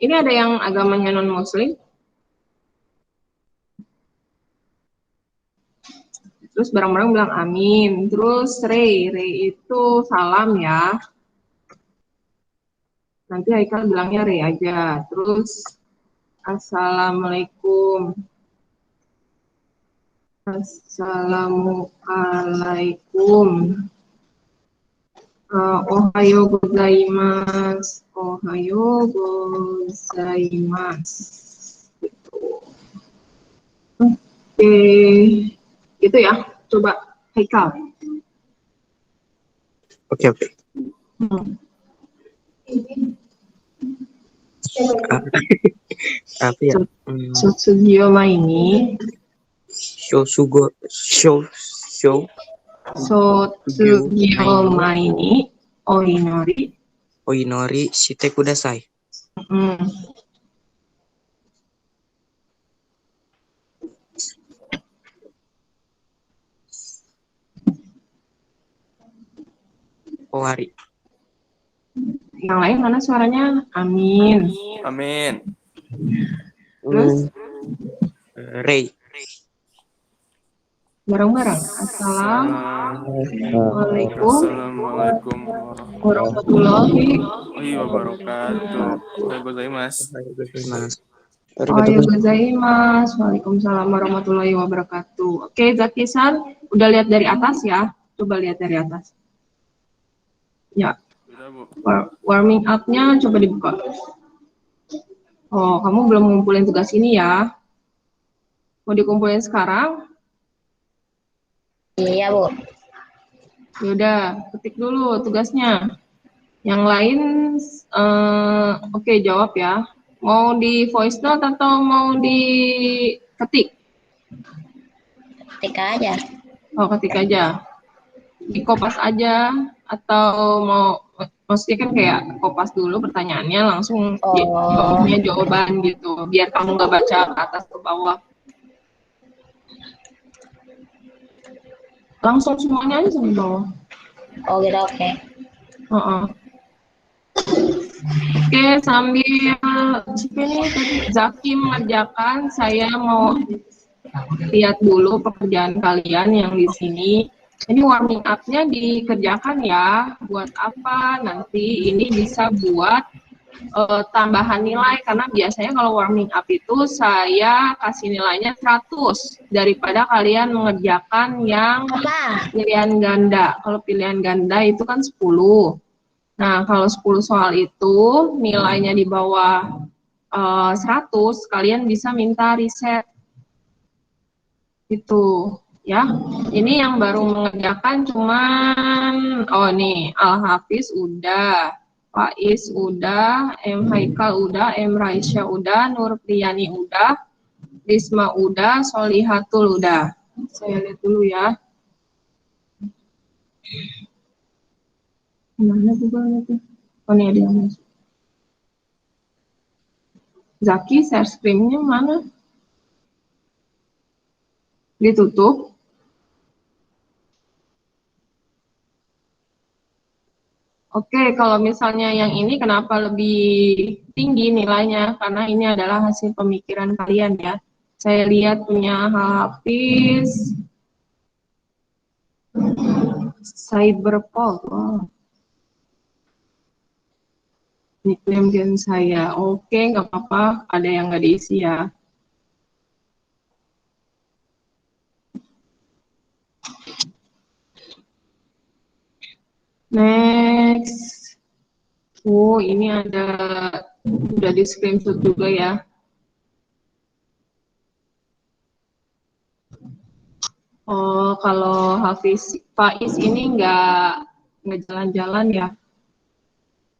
Ini ada yang agamanya non-muslim? Terus bareng-bareng bilang amin. Terus Rey itu salam ya. Nanti Haikal bilangnya Rey aja. Terus assalamualaikum. Assalamualaikum. Ohayo gozaimasu. Ohayo gozaimasu. Oke. Gitu ya. Coba Haikal. Oke. Apa ya? Sotsugyo ini. Sotsugyo ini. Oinori shite kudasai. Owari. Yang lain mana suaranya? Amin. Amin. Terus Rey. Bareng-bareng. Assalamualaikum warahmatullahi wabarakatuh. Waalaikumsalam. Waalaikumsalam warahmatullahi wabarakatuh. Oke, Zaki-san, udah lihat dari atas ya? Coba lihat dari atas. Ya. Warming up-nya coba dibuka. Oh, kamu belum ngumpulin tugas ini ya? Mau dikumpulin sekarang? Iya, Bu. Yaudah, ketik dulu tugasnya. Yang lain, oke, jawab ya. Mau di voice note atau mau diketik? Ketik aja. Oh, ketik aja. Di kopas aja, atau maksudnya kan kayak kopas dulu pertanyaannya, langsung jawabnya jawaban gitu, biar kamu nggak baca ke atas ke bawah. Langsung semuanya aja sampai bawah. Oh gitu, oke. Oke, sambil ini Zaki mengerjakan, saya mau lihat dulu pekerjaan kalian yang di sini. Ini warming up-nya dikerjakan ya. Buat apa? Nanti ini bisa buat tambahan nilai, karena biasanya kalau warming up itu saya kasih nilainya 100 daripada kalian mengerjakan yang pilihan ganda. Kalau pilihan ganda itu kan 10. Nah, kalau 10 soal itu nilainya di bawah 100, kalian bisa minta reset. Itu ya. Ini yang baru mengerjakan cuman nih Al-Hafiz udah, Faiz udah, M Haikal udah, M Raisya udah, Nur Priyani udah, Risma udah, Solihatul udah. Saya lihat dulu ya. Mana Google itu? Oh, ini ada yang masuk. Zaki, share screen-nya mana? Ditutup. Oke, kalau misalnya yang ini kenapa lebih tinggi nilainya? Karena ini adalah hasil pemikiran kalian ya. Saya lihat punya Hafiz, Cyberpol. Wow. Nickname gen saya. Oke, nggak apa-apa. Ada yang nggak diisi ya. Next. Oh, ini ada, udah di screenshot juga ya. Oh, kalau Hafiz Faiz ini nggak jalan-jalan ya.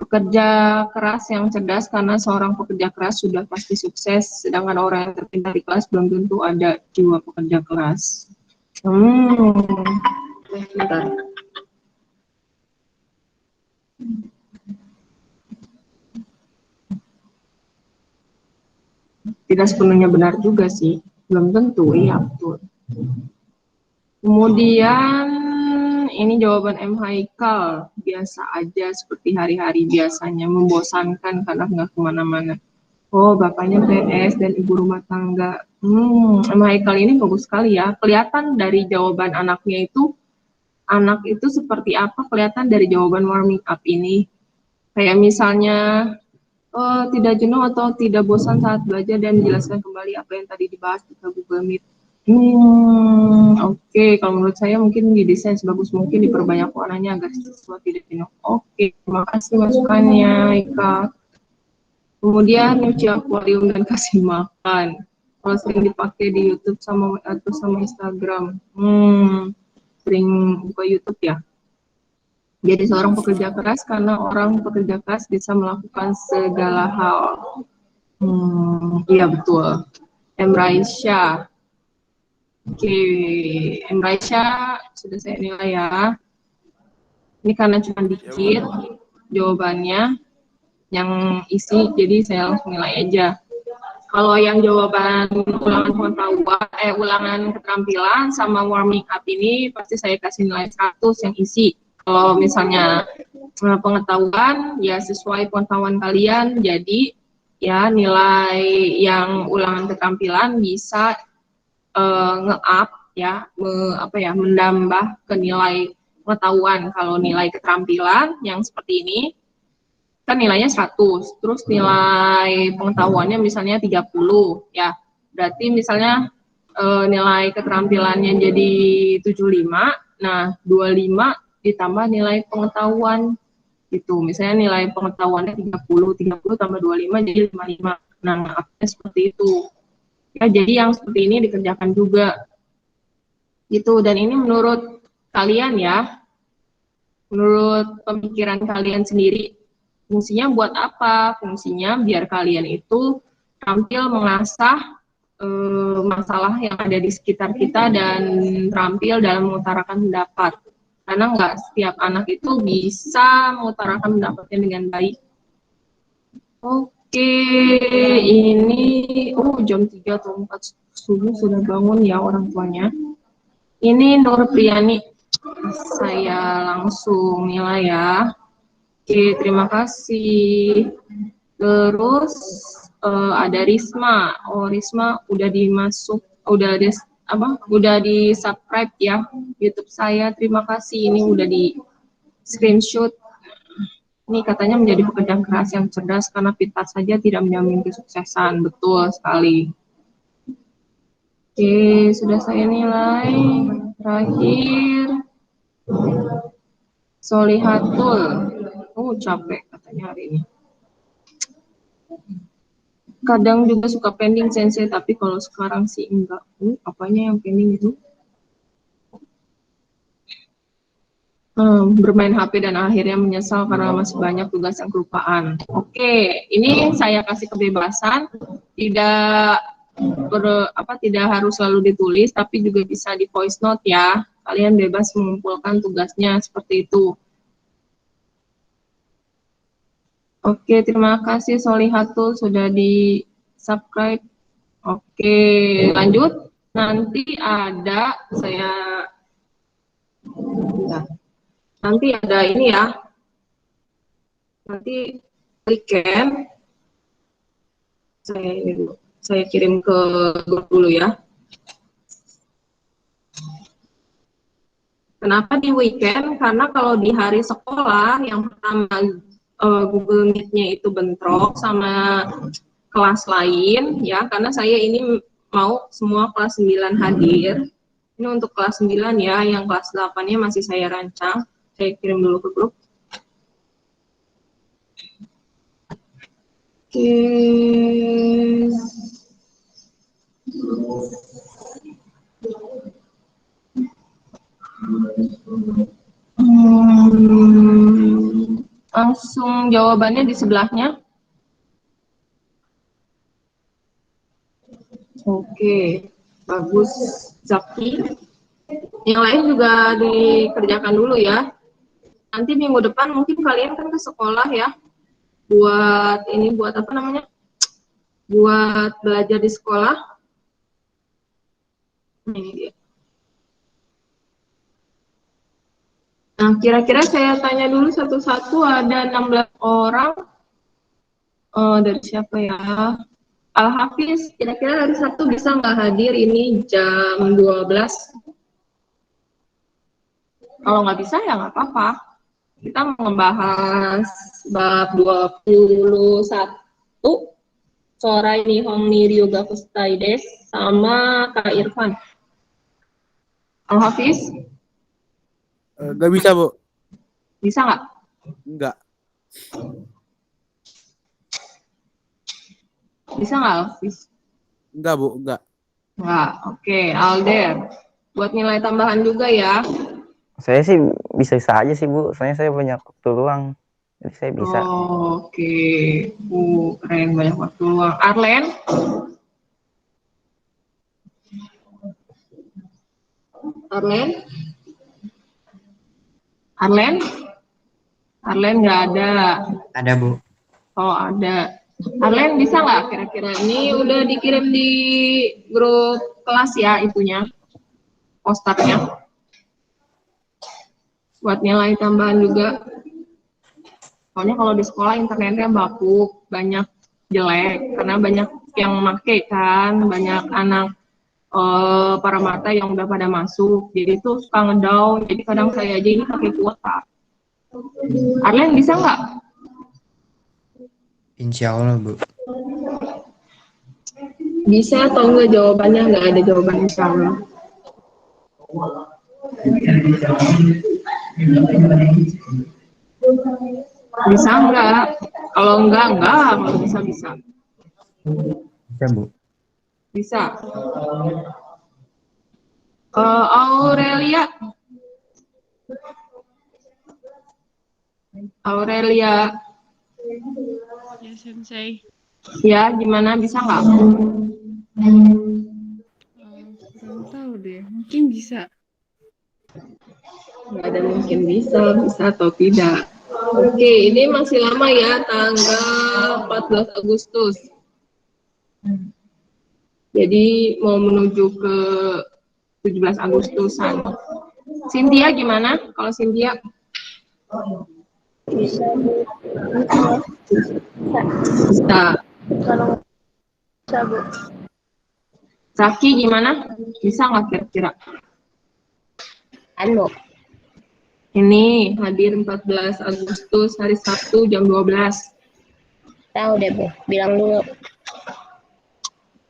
Pekerja keras yang cerdas, karena seorang pekerja keras sudah pasti sukses, sedangkan orang yang terpintar di kelas belum tentu ada jiwa pekerja keras. Bentar. Tidak sepenuhnya benar juga sih, belum tentu, iya betul. Kemudian ini jawaban M Haikal, biasa aja seperti hari-hari biasanya, membosankan karena nggak kemana-mana. Oh, bapaknya PNS dan ibu rumah tangga. Emang Haikal ini bagus sekali ya. Kelihatan dari jawaban anaknya itu, anak itu seperti apa kelihatan dari jawaban warming up ini. Kayak misalnya, tidak jenuh atau tidak bosan saat belajar dan menjelaskan kembali apa yang tadi dibahas di Google Meet. Oke. Kalau menurut saya mungkin didesain sebagus mungkin, diperbanyak warnanya agar siswa tidak jenuh. Oke, terima kasih masukannya, Ika. Kemudian nyuci akuarium dan kasih makan. Kalau sering dipakai di YouTube atau sama Instagram. Sering buka YouTube ya. Jadi seorang pekerja keras karena orang pekerja keras bisa melakukan segala hal. Iya betul. Emraisha. Oke, Emraisha sudah saya nilai ya. Ini karena cuma dikit jawabannya yang isi, jadi saya langsung nilai aja. Kalau yang jawaban ulangan pengetahuan, ulangan keterampilan sama warming up ini pasti saya kasih nilai 100 yang isi. Kalau misalnya pengetahuan, ya sesuai pengetahuan kalian, jadi ya nilai yang ulangan keterampilan bisa nge-up ya, menambah ke nilai pengetahuan. Kalau nilai keterampilan yang seperti ini, kan nilainya 100, terus nilai pengetahuannya misalnya 30 ya, berarti misalnya nilai keterampilannya jadi 75, nah 25 ditambah nilai pengetahuan gitu, misalnya nilai pengetahuannya 30 tambah 25 jadi 55, nah seperti itu ya. Jadi yang seperti ini dikerjakan juga gitu, dan ini menurut kalian ya, menurut pemikiran kalian sendiri. Fungsinya buat apa? Fungsinya biar kalian itu tampil mengasah masalah yang ada di sekitar kita dan terampil dalam mengutarakan pendapat. Karena nggak setiap anak itu bisa mengutarakan pendapatnya dengan baik. Oke, ini jam 3 atau 4 subuh sudah bangun ya orang tuanya. Ini Nur Priani. Saya langsung nilai ya. Oke, terima kasih. Terus ada Risma. Risma udah udah di subscribe ya YouTube saya. Terima kasih. Ini udah di screenshot. Ini katanya menjadi pekerja keras yang cerdas karena pintar saja tidak menjamin kesuksesan. Betul sekali. Oke, sudah saya nilai. Terakhir, Solihatul. Capek katanya hari ini. Kadang juga suka pending sensei, tapi kalau sekarang sih enggak. Apanya yang pending itu? Bermain HP dan akhirnya menyesal karena masih banyak tugas yang kelupaan. Oke, ini saya kasih kebebasan, tidak harus selalu ditulis, tapi juga bisa di voice note ya. Kalian bebas mengumpulkan tugasnya seperti itu. Oke, terima kasih Solihatul sudah di subscribe. Oke, lanjut. Nanti ada ini ya. Nanti weekend saya kirim ke grup dulu ya. Kenapa di weekend? Karena kalau di hari sekolah yang pertama Google Meet-nya itu bentrok sama kelas lain ya, karena saya ini mau semua kelas 9 hadir. Ini untuk kelas 9 ya, yang kelas 8-nya masih saya rancang. Saya kirim dulu ke grup. Oke. Langsung jawabannya di sebelahnya. Oke, bagus Zaki. Yang lain juga dikerjakan dulu ya. Nanti minggu depan mungkin kalian kan ke sekolah ya. Buat apa namanya? Buat belajar di sekolah. Ini dia. Nah, kira-kira saya tanya dulu satu-satu, ada 16 orang. Dari siapa ya? Al-Hafiz, kira-kira hari Sabtu bisa nggak hadir ini jam 12? Kalau nggak bisa ya nggak apa-apa. Kita membahas bab 21 Sorai Nihon ni Ryoga Fustai Desu sama Kak Irfan. Al-Hafiz, Gak bisa, Bu. bisa nggak? Enggak. Bisa nggak, Al-Hafiz? Enggak, Bu. Enggak. Nggak, oke. Alder, buat nilai tambahan juga ya. Saya sih bisa-bisa aja sih, Bu. Soalnya saya banyak waktu luang. Jadi saya bisa. Oke. Keren, banyak waktu luang. Arlen? Arlen? Arlen? Arlen nggak ada. Ada, Bu. Oh, ada. Arlen bisa nggak kira-kira? Ini udah dikirim di grup kelas ya itunya, posternya. Buat nilai tambahan juga. Soalnya kalau di sekolah internetnya baku, banyak jelek, karena banyak yang make kan, banyak anak para mata yang udah pada masuk, jadi itu suka ngedown, jadi kadang saya aja ini pakai kuota. Arlen bisa nggak? Insya Allah, Bu. Bisa atau enggak jawabannya? Nggak ada jawaban insya Allah. Bisa enggak? Kalau enggak, kalau bisa. Bisa, Bu. Bisa. Aurelia. Aurelia. Ya, Sensei. Ya, gimana? Bisa nggak? Kurang tahu deh. Mungkin bisa. Nggak ada mungkin bisa atau tidak. Oke, ini masih lama ya, tanggal 14 Agustus. Jadi mau menuju ke 17 Agustusan. Cynthia gimana? Kalau Cynthia? Bisa, Bu. Bisa. Kalau bisa, Bu. Zaki gimana? Bisa nggak kira-kira? Anu, Ini hadir 14 Agustus hari Sabtu jam 12. tahu deh, Bu. Bilang dulu.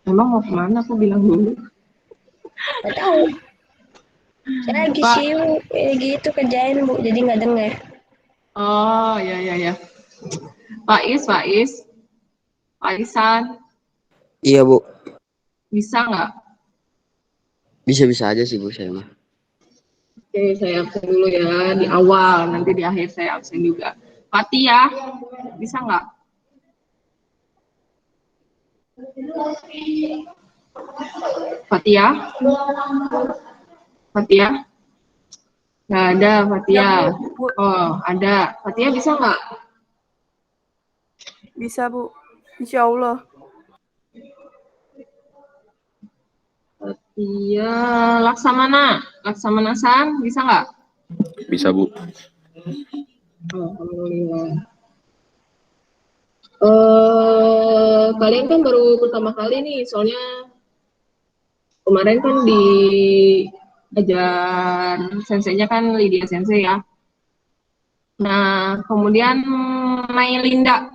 Emang mau kemana? Aku bilang dulu. Nggak tahu. Saya lagi Pak. sibuk, gitu kerjain, Bu. Jadi nggak dengar. Oh, ya. Pak Isan, Iya, Bu. bisa nggak? Bisa-bisa aja sih, Bu, saya mah. Oke, saya absen dulu ya di awal, nanti di akhir saya absen juga. Fatia, bisa nggak? Fatia? Nggak ada, Fatia. Oh, ada. Fatia bisa nggak? Bisa, Bu. Insya Allah. Fatia, Laksamana San, bisa nggak? Bisa, Bu. Alhamdulillah. Kalian kan baru pertama kali nih, soalnya kemarin kan diajar senseinya kan Lydia Sensei ya. Nah, kemudian Linda.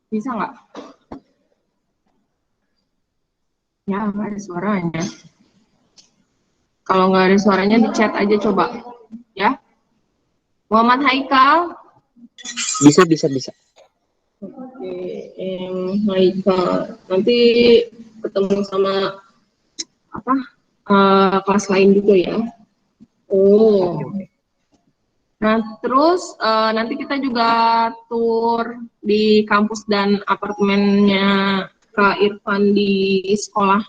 Bisa nggak? Ya, nggak ada suaranya. Kalau nggak ada suaranya, di chat aja coba. Ya. Muhammad Haikal. Bisa. Oke, Haikal. Nanti ketemu sama kelas lain juga ya. Oh. Nah, terus nanti kita juga tur di kampus dan apartemennya Kak Irfan di sekolah.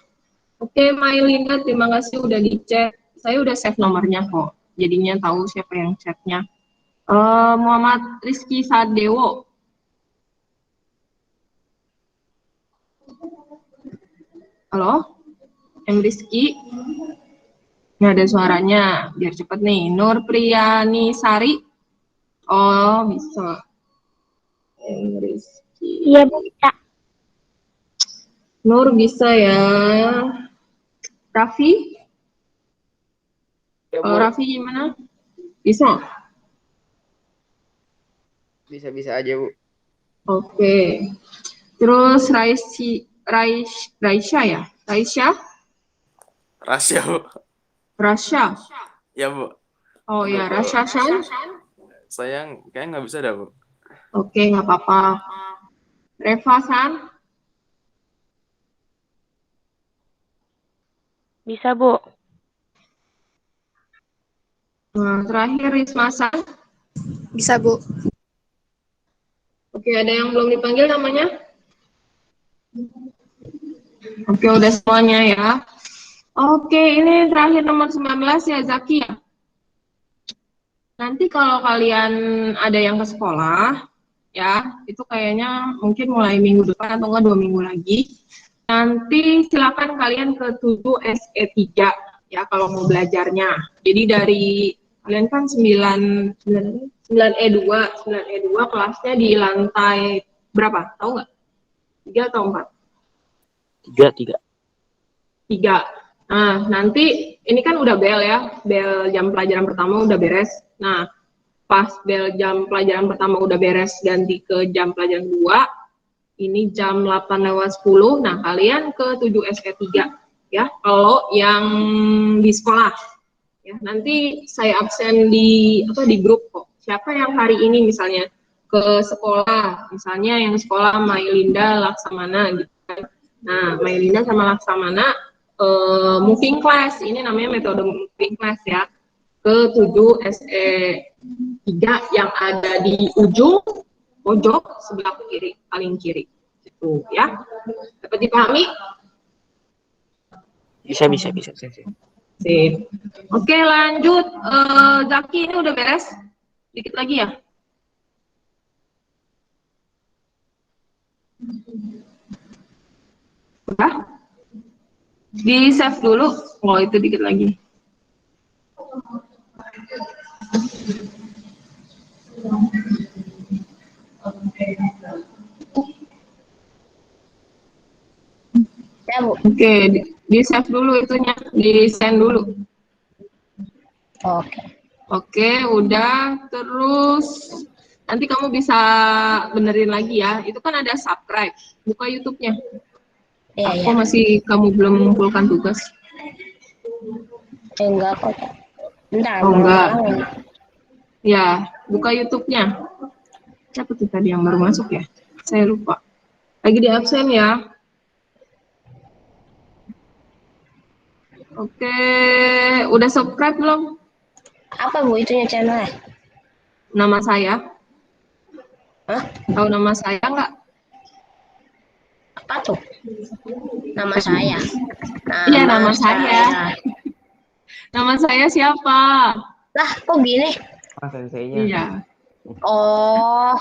Oke, Mailinda, terima kasih udah di chat. Saya udah save nomornya kok, jadinya tahu siapa yang chatnya. Muhammad Rizky Sadewo. Halo, Rizky. Nggak ada suaranya, biar cepet nih. Nur Priyani Sari. Oh, bisa. Rizky. Iya, Bu. Bisa. Nur bisa ya. Raffi? Ya, Kalau Bu. Raffi gimana? Bisa? Bisa-bisa aja, Bu. Oke. Terus Raisya ya? Raisya? Rahasia, Bu. Rasya? Ya, Bu. Oh ya, Rasya Shan? Sayang, kayaknya nggak bisa dah, Bu. Oke, nggak apa-apa. Reva San? Bisa, Bu. Nah, terakhir Risma San? Bisa, Bu. Oke, ada yang belum dipanggil namanya? Oke, udah semuanya ya. Oke, ini terakhir nomor 19 ya, Zaki ya. Nanti kalau kalian ada yang ke sekolah, ya, itu kayaknya mungkin mulai minggu depan atau enggak 2 minggu lagi. Nanti silakan kalian ke 7 SE3 ya kalau mau belajarnya. Jadi dari kalian kan 9E2 kelasnya di lantai berapa? Tahu nggak? 3 atau 4? 3. 3. Nah, nanti ini kan udah bel ya, bel jam pelajaran pertama udah beres. Nah, pas bel jam pelajaran pertama udah beres ganti ke jam pelajaran 2, ini jam 8:10. Nah, kalian ke 7 SE3 ya, kalau yang di sekolah. Ya, nanti saya absen di grup kok. Siapa yang hari ini misalnya ke sekolah, misalnya yang sekolah Mailinda Laksamana gitu kan. Nah, Mailinda sama Laksamana moving class, ini namanya metode moving class ya, ke 7 SE3 yang ada di ujung pojok sebelah kiri, paling kiri. Gitu ya. Dapat dipahami? Bisa. Sip. Oke, lanjut. Zaki, ini udah beres? Dikit lagi ya? Udah? Di save dulu. Oh, itu dikit lagi. Ya, Bu. Oke, di save dulu itunya, di send dulu. Oke. Oke, udah. Terus nanti kamu bisa benerin lagi ya. Itu kan ada subscribe. Buka YouTube-nya. Iya, Kok masih kamu belum mengumpulkan tugas? Enggak kok. Bentar, Oh, enggak. ngulangin. Ya, buka YouTube-nya. Siapa tuh tadi yang baru masuk ya? Saya lupa. Lagi di absen ya. Oke, udah subscribe belum? Apa, Bu, itunya channelnya? Nama saya. Hah? Tahu nama saya nggak? Apa tuh? Nama saya. Iya, nama saya. Nama saya siapa? Lah, kok gini? Senseinya. Iya. Oh.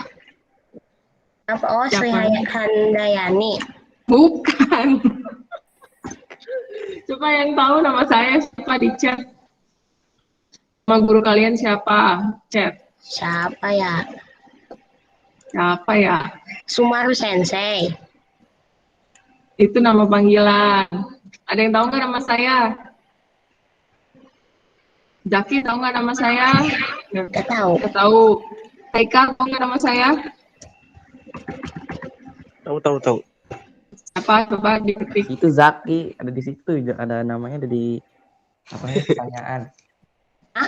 Apa? Oh, Sri Siapa? Handayani. Bukan. Coba yang tahu nama saya siapa di chat. Nama guru kalian siapa? Chat. Siapa ya? Siapa ya? Sumaru Sensei. Itu nama panggilan. Ada yang tahu nggak nama saya? Zaki tahu nggak nama saya? Nggak tahu. Nggak tahu. Haikal tahu nggak nama saya? Tahu. Apa? Coba diketik. Itu Zaki ada di situ, ada namanya, ada di pertanyaan.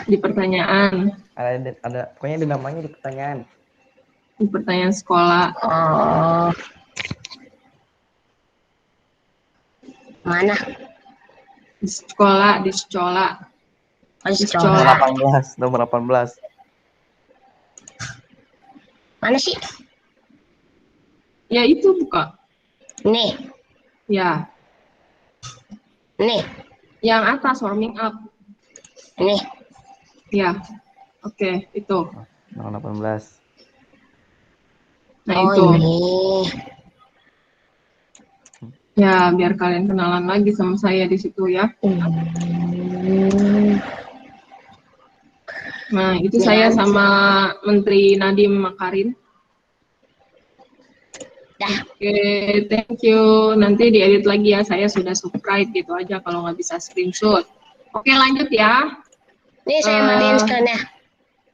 Di pertanyaan. Ada pokoknya ada namanya di pertanyaan. Di pertanyaan sekolah. Oh. Mana? Di sekolah. Oh, Di sekolah. Nomor 18. Mana sih? Ya itu buka. Nih. Ya. Nih. Yang atas warming up. Nih. Ya. Oke, itu. Nomor 18. Nah, Oh, itu. ini. Ya, biar kalian kenalan lagi sama saya di situ ya. Nah, itu Ya saya kan? sama Menteri Nadiem Makarim. Dah. Oke, thank you. Nanti diedit lagi ya, saya sudah subscribe gitu aja kalau nggak bisa screenshot. Oke, lanjut ya. Nih saya matiin screen-nya.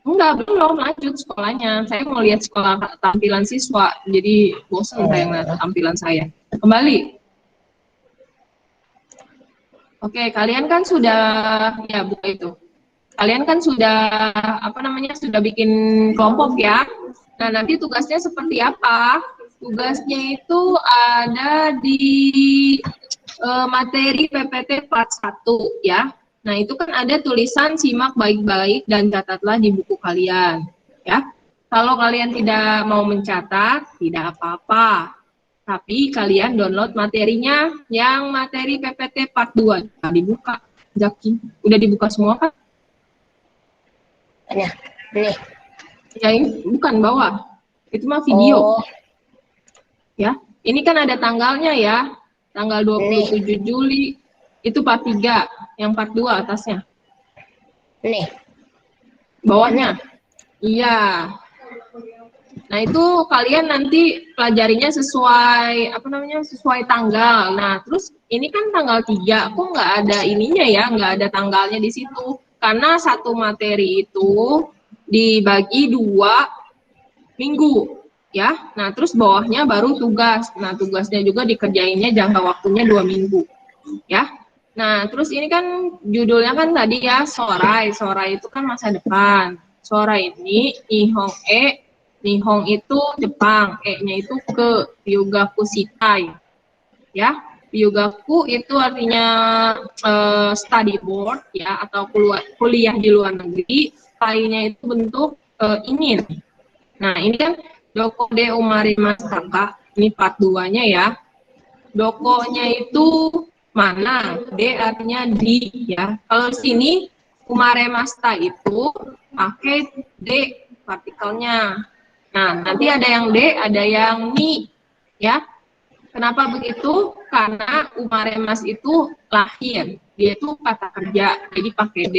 Enggak, belum lanjut sekolahnya. Saya mau lihat sekolah tampilan siswa, jadi bosan saya ngeliat tampilan saya. Kembali. Oke, kalian kan sudah, ya buka itu. Kalian kan sudah, sudah bikin kelompok ya. Nah, nanti tugasnya seperti apa? Tugasnya itu ada di materi PPT part 1 ya. Nah, itu kan ada tulisan simak baik-baik dan catatlah di buku kalian ya. Kalau kalian tidak mau mencatat, tidak apa-apa. Tapi kalian download materinya yang materi PPT part 2. Nah, dibuka, Zaki. Udah dibuka semua kan? Nih. Ya, ini bukan bawah. Itu mah video. Oh, Ya. Ini kan ada tanggalnya ya. Tanggal 27 Juli. Itu part 3, yang part 2 atasnya. nih. Bawahnya. Iya. Nah, itu kalian nanti pelajarinya sesuai sesuai tanggal. Nah, terus ini kan tanggal 3, kok nggak ada ininya ya, nggak ada tanggalnya di situ. Karena satu materi itu dibagi 2 minggu. Ya, nah terus bawahnya baru tugas. Nah, tugasnya juga dikerjainnya jangka waktunya 2 minggu. Ya. Nah, terus ini kan judulnya kan tadi ya, Sorai. Sorai itu kan masa depan. Sorai ini Nihong itu Jepang, E-nya itu ke, Ryugaku Shitai. Ya, Ryugaku itu artinya study board ya, atau kuliah di luar negeri. Tai-nya itu bentuk ingin. Nah, ini kan Doko de Umarimashitaka, ini part 2-nya ya. Doko-nya itu mana? D artinya di ya. Kalau sini umaremashita itu pakai D partikelnya. Nah, nanti ada yang D, ada yang ni ya. Kenapa begitu? Karena umaremas itu lahir, dia itu kata kerja, jadi pakai D.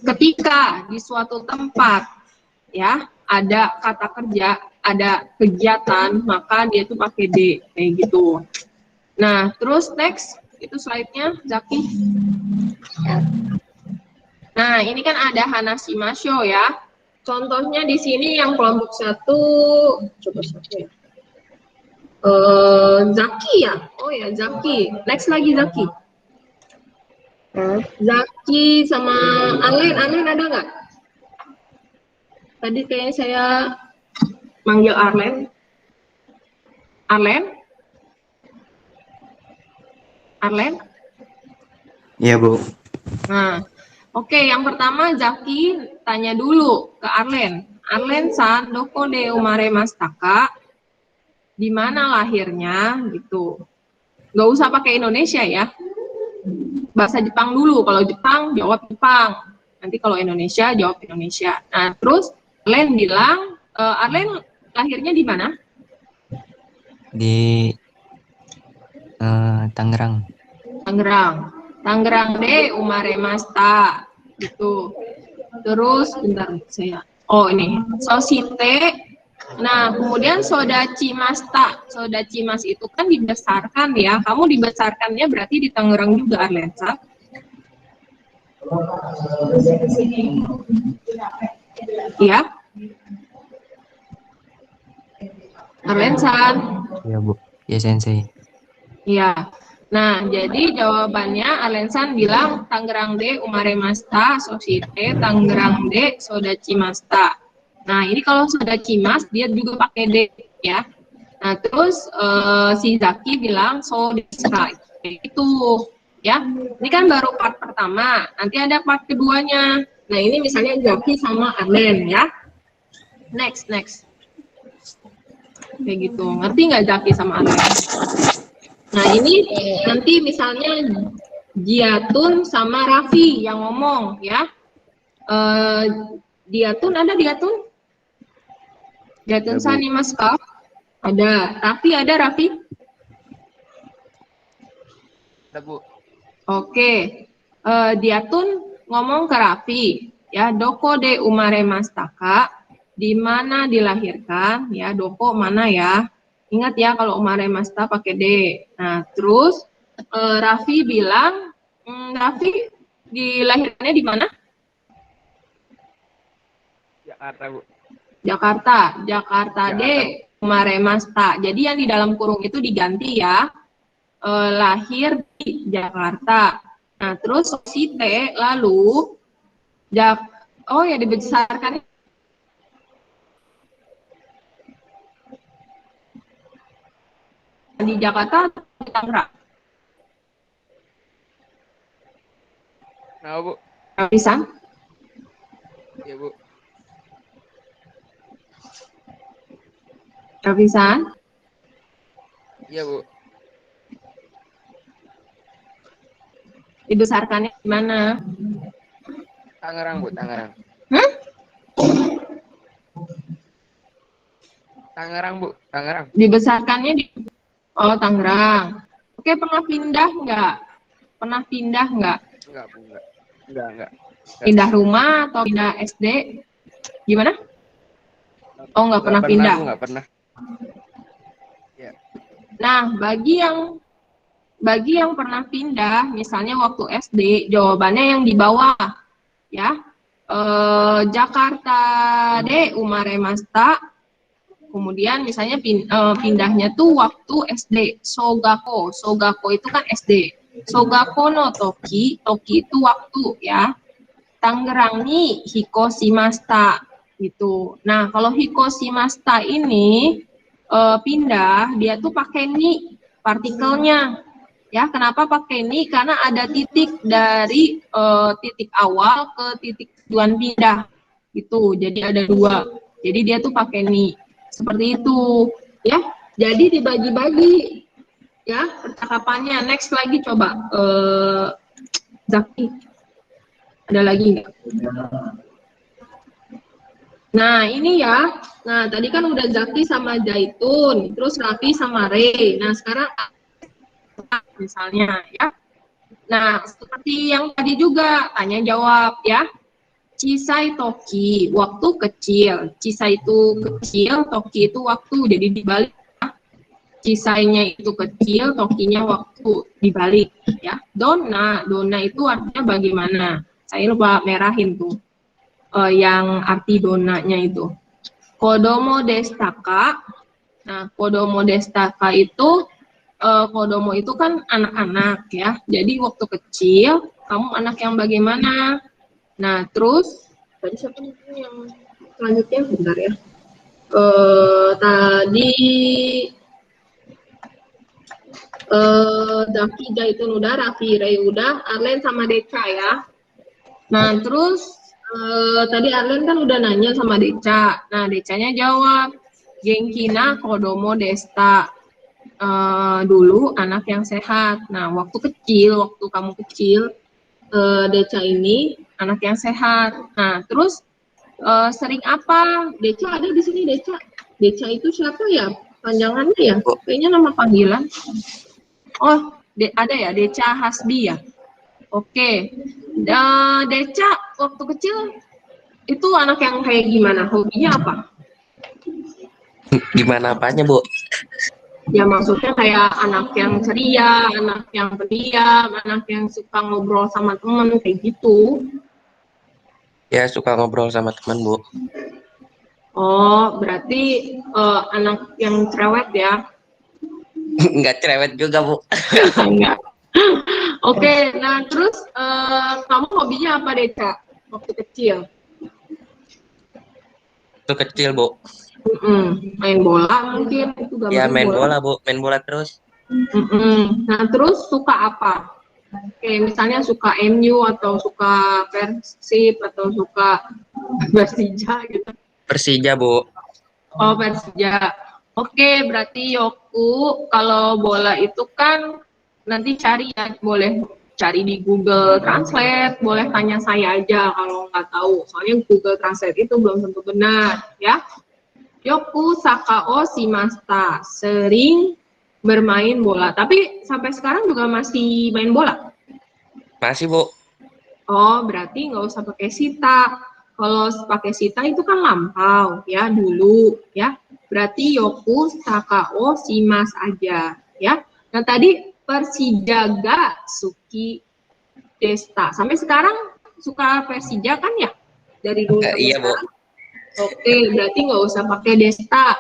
Ketika di suatu tempat ya ada kata kerja, ada kegiatan, maka dia itu pakai D kayak gitu. Nah, terus next itu slide-nya Zaki. Nah, ini kan ada hanashimasho ya. Contohnya di sini yang kelompok 1, coba satu ya. Zaki ya. Oh ya, Zaki. Next lagi Zaki. Zaki sama Alen ada nggak? Tadi kayaknya saya manggil Arlen. Arlen? Iya, Bu. Nah, oke, yang pertama Zaki tanya dulu ke Arlen. Arlen-san, doko de umaremashitaka? Di mana lahirnya gitu. Nggak usah pakai Indonesia ya. Bahasa Jepang dulu. Kalau Jepang jawab Jepang. Nanti kalau Indonesia jawab Indonesia. Nah, terus Arlen bilang, Arlen lahirnya di mana? Di Tangerang. Tangerang de umaremashita gitu. Terus bentar saya. Oh ini Sosite. Nah kemudian Sodachimashita. Sodachimas itu kan dibesarkan ya. Kamu dibesarkannya berarti di Tangerang juga Arlensa. Iya. Arlensan. Iya, Bu. Ya, Sensei. Iya. Nah, jadi jawabannya Arlensan bilang Tangerang de umaremashita, Sosite Tangerang de Sodachimashita. Nah, ini kalau Sodachimas dia juga pakai D ya. Nah, terus si Zaki bilang Sodeshika. Itu ya. Ini kan baru part pertama. Nanti ada part keduanya. Nah, ini misalnya Zaki sama Arlen ya. Next. Kayak gitu. Ngerti nggak Zaki sama Arlen? Nah, ini nanti misalnya Jiatun sama Raffi yang ngomong ya. Diatun ada Diatun? Diatun Sani Maska? Ada. Raffi ada Raffi? Ada, Bu. Oke. Diatun ngomong ke Raffi, ya, doko de umaremashita, di mana dilahirkan, ya, doko mana ya. Ingat ya kalau umaremashita pakai D. Nah, terus Raffi bilang, Raffi dilahirkannya di mana? Jakarta, Bu. Jakarta de umaremashita. Jadi yang di dalam kurung itu diganti ya. Lahir di Jakarta. Nah, terus si T lalu oh ya dibesarkan di Jakarta atau di Tangerang? Nah, Bu. Bisa? Iya, Bu. Bisa? Iya, Bu. Dibesarkannya di mana? Tangerang, Bu, Tangerang. Tangerang, Bu, Tangerang. Dibesarkannya di Tangerang. Oke, pernah pindah nggak? Enggak, Bu, enggak. Pindah rumah atau pindah SD? Gimana? Oh, nggak pernah pindah. Bu, enggak pernah. Nah, bagi yang pernah pindah, misalnya waktu SD, jawabannya yang di bawah, ya. Jakarta de umaremashita. Kemudian misalnya pindahnya tuh waktu SD, Sogako itu kan SD. Sogako no toki itu waktu ya. Tangerang ni hikoshimashita gitu. Nah, kalau hikoshimashita ini pindah, dia tuh pakai ni partikelnya. Ya, kenapa pakai ni? Karena ada titik dari titik awal ke titik tujuan pindah. Gitu. Jadi ada 2. Jadi dia tuh pakai ni. Seperti itu, ya. Jadi dibagi-bagi ya percakapannya. Next lagi coba Zaki. Ada lagi nggak? Nah, ini ya. Nah, tadi kan udah Zaki sama Zaitun, terus Raffi sama Ray. Nah, sekarang misalnya ya. Nah, seperti yang tadi juga tanya jawab ya. Cisai toki, waktu kecil. Cisai itu kecil, toki itu waktu. Jadi dibalik ya. Cisainya itu kecil, tokinya waktu. Dibalik ya. Dona itu artinya bagaimana? Saya lupa merahin tuh. Yang arti donanya itu. Kodomo destaka. Nah, kodomo destaka itu kodomo itu kan anak-anak ya. Jadi waktu kecil kamu anak yang bagaimana? Nah, terus tadi siapa yang selanjutnya? Bentar ya. Tadi Zaki, Zaitun udah, Raffi, Ray udah, Arlen sama Deca ya. Nah, terus tadi Arlen kan udah nanya sama Deca. Nah, Decanya jawab, Genkina kodomo desta. Dulu anak yang sehat. Nah, waktu kamu kecil, Deca ini anak yang sehat. Nah, terus sering apa? Deca ada di sini, Deca. Deca itu siapa ya? Panjangannya ya? Kayaknya nama panggilan. Oh, ada ya, Deca Hasbi ya. Oke. Deca waktu kecil itu anak yang kayak gimana? Hobinya apa? Gimana apanya, Bu? Ya maksudnya kayak anak yang ceria, anak yang pendiam, anak yang suka ngobrol sama temen, kayak gitu. Ya, suka ngobrol sama teman, Bu. Oh, berarti anak yang cerewet ya? Nggak cerewet juga, Bu. Enggak. Oke, nah terus kamu hobinya apa, Deca? Waktu kecil? Waktu kecil, Bu. Main bola mungkin? Itu Ya, main bola, Bu. Main bola terus. Nah, terus suka apa? Oke, misalnya suka MU atau suka Persib atau suka Persija gitu. Persija, Bu. Oh, Persija. Oke, berarti Yoku kalau bola itu kan nanti cari ya, boleh cari di Google Translate, boleh tanya saya aja kalau nggak tahu. Soalnya Google Translate itu belum tentu benar, ya. Yoku sakao shimashita, sering bermain bola. Tapi sampai sekarang juga masih main bola? Masih, Bu. Oh, berarti nggak usah pakai sita. Kalau pakai sita itu kan lampau, ya, dulu, ya. Berarti yoku, takao, shimas aja, ya. Nah, tadi Persijaga, suki, desta. Sampai sekarang suka Persija kan ya? Dari dulu sampai Iya, Bu. sekarang. Oke, berarti nggak usah pakai desta.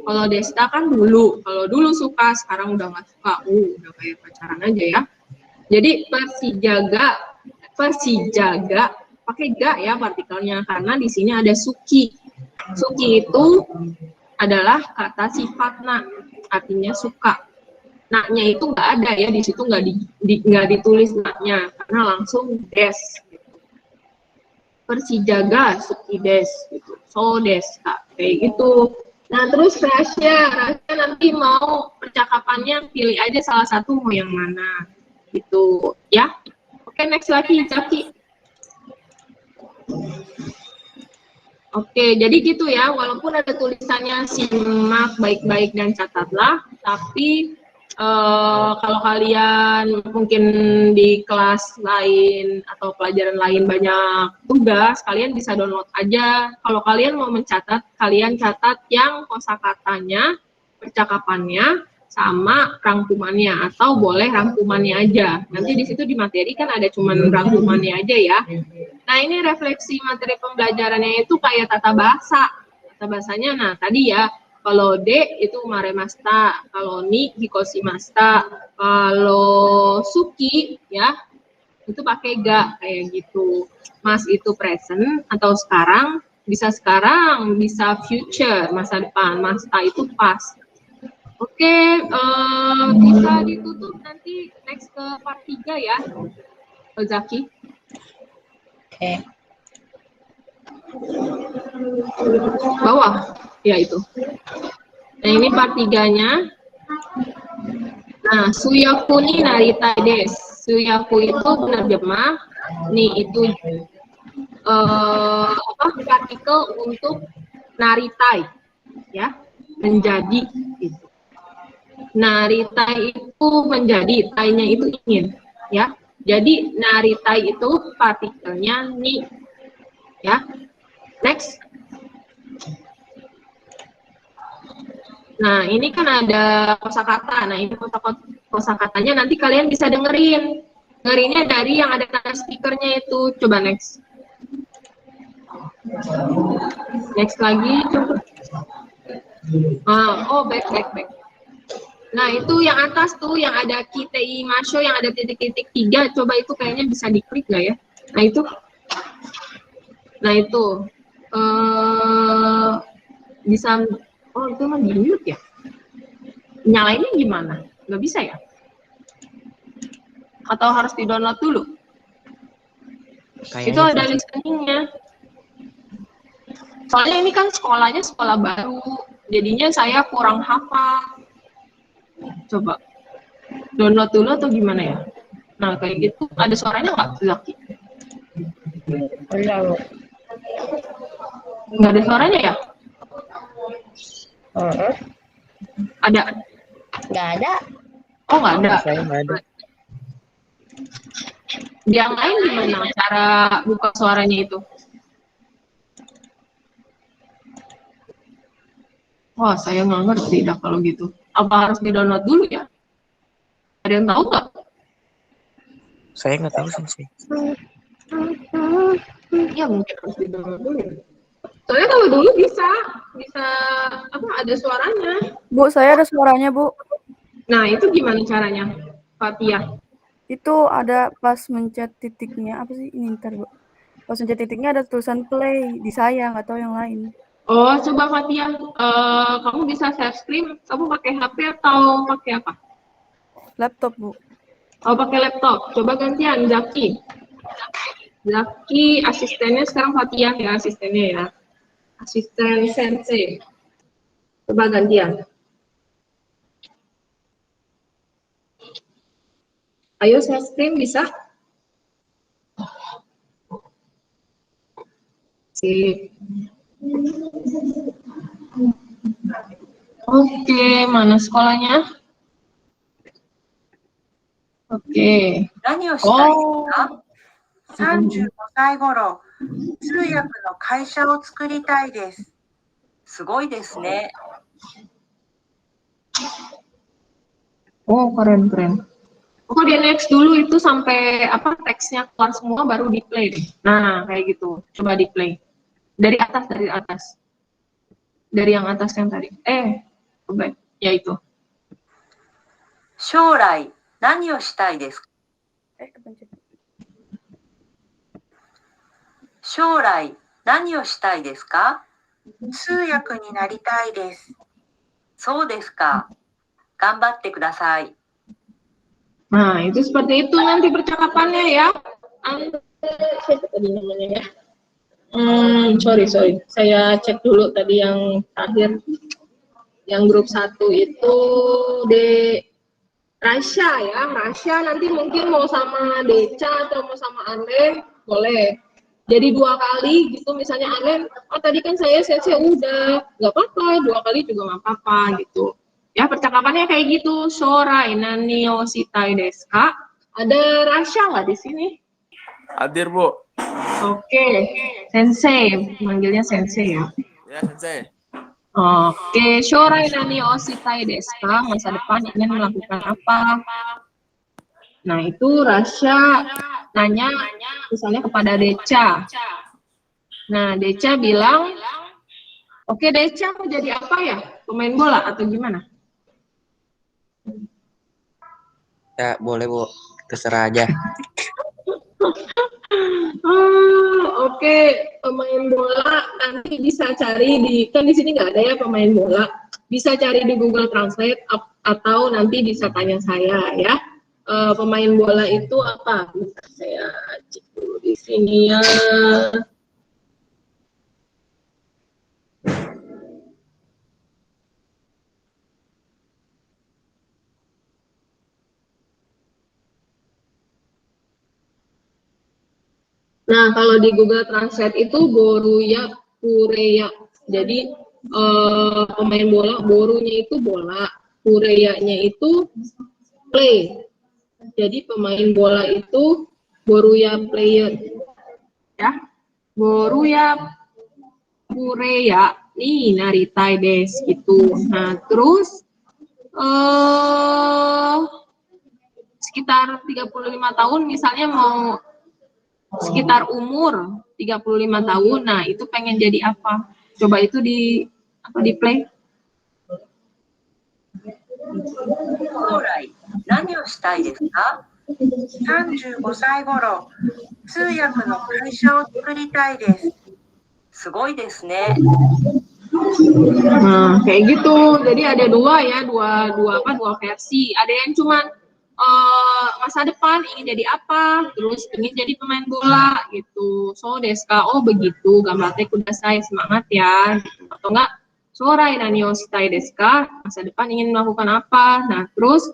Kalau desta kan dulu. Kalau dulu suka, sekarang udah nggak suka. Udah kayak pacaran aja ya. Jadi Persijaga, pakai ga ya partikelnya karena di sini ada suki. Suki itu adalah kata sifat na, artinya suka. Naknya itu nggak ada ya, di situ nggak ditulis naknya karena langsung des. Persijaga, suki des, gitu. So des, kayak gitu. Nah terus Rasya nanti mau percakapannya pilih aja salah satu mau yang mana, gitu ya. Oke, next lagi, Jaki. Oke, jadi gitu ya, walaupun ada tulisannya simak baik-baik dan catatlah, tapi kalau kalian mungkin di kelas lain atau pelajaran lain banyak tugas, kalian bisa download aja. Kalau kalian mau mencatat, kalian catat yang kosakatanya, percakapannya, sama rangkumannya, atau boleh rangkumannya aja. Nanti di situ di materi kan ada cuman rangkumannya aja ya. Nah ini refleksi materi pembelajarannya itu kayak tata bahasa. Tata bahasanya, nah tadi ya, kalau D itu maremasta, kalau Ni hikoshimasta, kalau Suki ya itu pakai ga kayak gitu. Mas itu present atau sekarang, bisa future, masa depan. Masta itu past. Oke, bisa ditutup nanti next ke part 3 ya, Zaki. Oke. Bawah, ya itu. Nah ini part 3-nya. Nah, suyaku ni narita des. Suyaku itu penerjemah, ni itu partikel untuk naritai, ya, menjadi gitu. Naritai itu menjadi, tai-nya itu ingin, ya. Jadi naritai itu partikelnya ni, ya. Next. Nah, ini kan ada kosakata. Nah, ini kosakatanya nanti kalian bisa dengerin. Dengerinnya dari yang ada tanda stikernya itu. Coba next. Next lagi, coba. Back. Nah, itu yang atas tuh, yang ada kitei masho, yang ada titik-titik 3, coba itu kayaknya bisa diklik nggak ya? Nah, itu. Bisa, itu mah di mute ya? Nyalainnya gimana? Nggak bisa ya? Atau harus di-download dulu? Itu ada listeningnya. Soalnya ini kan sekolahnya sekolah baru, jadinya saya kurang hafal. Coba download dulu atau gimana ya? Nah kayak gitu, ada suaranya nggak, Zaki? Nggak ada suaranya ya? Ada? Nggak ada. Oh nggak ada. Saya nggak ada. Yang lain gimana cara buka suaranya itu? Wah, saya nggak ngerti dah kalau gitu. Apa harus di-download dulu ya? Ada yang tahu nggak? Saya nggak tahu sih. Ya mungkin harus di-download dulu. Soalnya kalau dulu bisa ada suaranya. Bu, saya ada suaranya, Bu. Nah, itu gimana caranya, Fatia? Itu ada pas mencet titiknya, apa sih? Ini ntar, Bu. Pas mencet titiknya ada tulisan play di saya, nggak tahu yang lain. Oh, coba Fatia, kamu bisa share screen, kamu pakai HP atau pakai apa? Laptop, Bu. Oh, pakai laptop. Coba gantian, Zaki. Zaki, asistennya sekarang Fatia ya, asistennya ya. Asisten sensei. Coba gantian. Ayo share screen, bisa? Sip. Oke, mana sekolahnya? Oke. Oh, 35歳頃、通訳の会社を作りたいです。すごいですね。 Oh, keren. Pokoknya dia next dulu itu sampai apa teksnya keluar semua baru di play deh. Nah, kayak gitu. Coba di play. Dari atas. Dari yang atas yang tadi. Coba. Ya itu. 将来何をしたいですか？ 将来何をしたいですか？ 通訳になりたいです。そうですか。頑張ってください。 Nah, itu seperti itu nanti percakapannya ya. Siapa tadi namanya ya? Sorry. Saya cek dulu tadi yang terakhir. Yang grup 1 itu Rasya ya. Rasya nanti mungkin mau sama Deca atau mau sama Arlen, boleh. Jadi 2 kali gitu, misalnya Arlen, tadi kan saya sensei udah, nggak apa-apa, 2 kali juga nggak apa-apa gitu. Ya, percakapannya kayak gitu. Shorai nani o shitai desu ka? Ada Rasya nggak di sini? Hadir, Bu. Oke. Sensei, manggilnya sensei ya. Ya, Sensei. Oke, shorai nani o shitai desu ka? Masa depan ingin melakukan apa? Nah, itu Rasya nanya misalnya kepada Deca. Nah, Deca bilang, oke Deca, mau jadi apa ya? Pemain bola atau gimana? Ya, boleh, Bu. Terserah aja. Oke, pemain bola nanti bisa cari kan di sini nggak ada ya pemain bola. Bisa cari di Google Translate atau nanti bisa tanya saya ya. Pemain bola itu apa? Bisa saya cek dulu di sini ya. Nah, kalau di Google Translate itu Boruya Pureya. Jadi pemain bola, borunya itu bola, pureyanya itu play. Jadi pemain bola itu Boruya player. Ya. Boruya Pureya ni naritai desu gitu. Nah, terus sekitar 35 tahun misalnya mau sekitar umur 35 tahun, nah itu pengen jadi apa? Coba itu di play. 将来何をしたいですか？ 35歳頃、通訳の会社を作りたいです。すごいですね。 Nah, kayak gitu. Jadi ada dua versi. Ada yang cuman masa depan ingin jadi apa, terus ingin jadi pemain bola gitu. So deska, oh begitu, gambarnya kudasai, semangat ya gitu. Atau enggak, shorai nani o shitai desu ka? Masa depan ingin melakukan apa. Nah, terus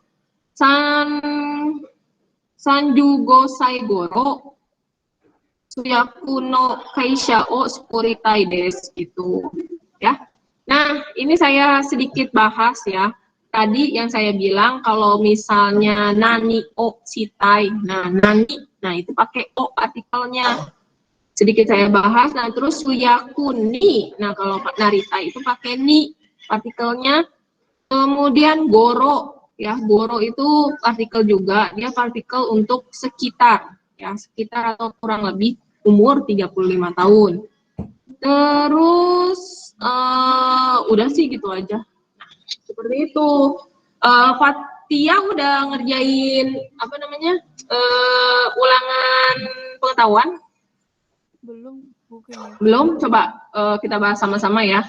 sanjugo saigoro suyaku no kaisha o sukuritai desu gitu ya. Nah, ini saya sedikit bahas ya. Tadi yang saya bilang kalau misalnya nani o shitai, nah nani, nah itu pakai o artikelnya. Sedikit saya bahas. Nah, terus suyaku ni, nah kalau narita itu pakai ni artikelnya. Kemudian goro, ya goro itu partikel juga, dia partikel untuk sekitar, ya sekitar atau kurang lebih umur 35 tahun. Terus udah sih gitu aja. Seperti itu. Fatia udah ngerjain apa namanya ulangan pengetahuan? Belum. Coba kita bahas sama-sama ya.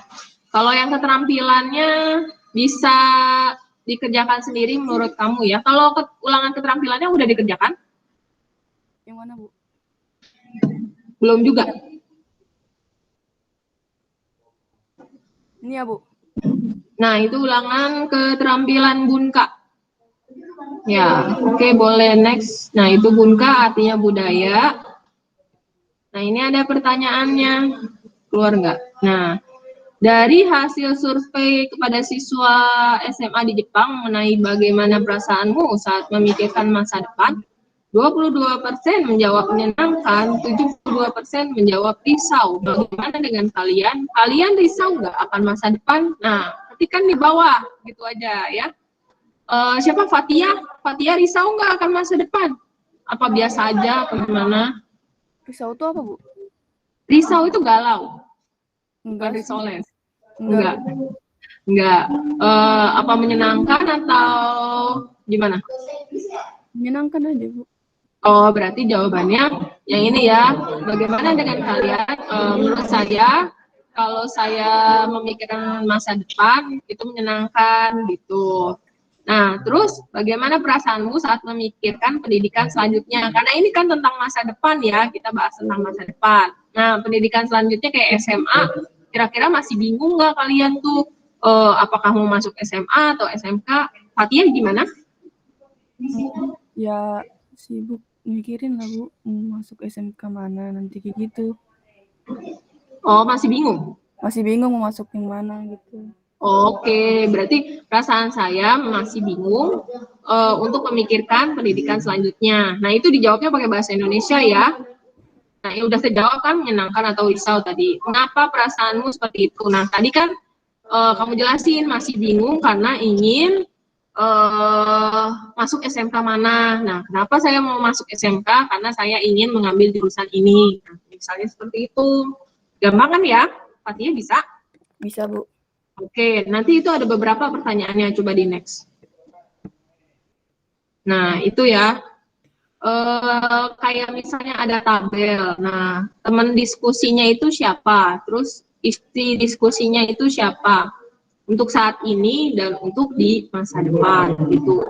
Kalau yang keterampilannya bisa dikerjakan sendiri menurut kamu ya. Kalau ulangan keterampilannya udah dikerjakan? Yang mana, Bu? Belum juga. Ini ya, Bu. Nah, itu ulangan keterampilan Bunka. Ya, oke, boleh next. Nah, itu Bunka artinya budaya. Nah, ini ada pertanyaannya. Keluar nggak? Nah, dari hasil survei kepada siswa SMA di Jepang mengenai bagaimana perasaanmu saat memikirkan masa depan, 22% menjawab menyenangkan, 72% menjawab risau. Bagaimana dengan kalian? Kalian risau nggak akan masa depan? Nah, ketikkan di bawah, gitu aja ya. Siapa? Fatia? Fatia risau nggak akan masa depan? Apa biasa aja, apa gimana? Risau itu apa, Bu? Risau itu galau. Bukan Enggak sih. risoles. Enggak. Enggak. Apa menyenangkan atau gimana? Menyenangkan aja, Bu. Oh, berarti jawabannya yang ini ya. Bagaimana dengan kalian? Menurut saya, kalau saya memikirkan masa depan, itu menyenangkan gitu. Nah, terus bagaimana perasaanmu saat memikirkan pendidikan selanjutnya? Karena ini kan tentang masa depan ya, kita bahas tentang masa depan. Nah, pendidikan selanjutnya kayak SMA, kira-kira masih bingung nggak kalian tuh? Apakah mau masuk SMA atau SMK? Fatia gimana? Ya, sibuk mikirin lah, Bu, mau masuk SMK mana nanti kayak gitu. Oh, masih bingung? Masih bingung mau masuk yang mana gitu. Oke, berarti perasaan saya masih bingung untuk memikirkan pendidikan selanjutnya. Nah, itu dijawabnya pakai bahasa Indonesia ya. Nah, yang udah saya jawab kan menyenangkan atau risau tadi. Mengapa perasaanmu seperti itu? Nah, tadi kan kamu jelasin masih bingung karena ingin masuk SMK mana. Nah, kenapa saya mau masuk SMK? Karena saya ingin mengambil jurusan ini. Nah, misalnya seperti itu. Gampang kan ya? Fatia bisa? Bisa, Bu. Oke, nanti itu ada beberapa pertanyaannya. Coba di next. Nah, itu ya. Kayak misalnya ada tabel. Nah, teman diskusinya itu siapa? Terus isi diskusinya itu siapa? Untuk saat ini dan untuk di masa depan gitu.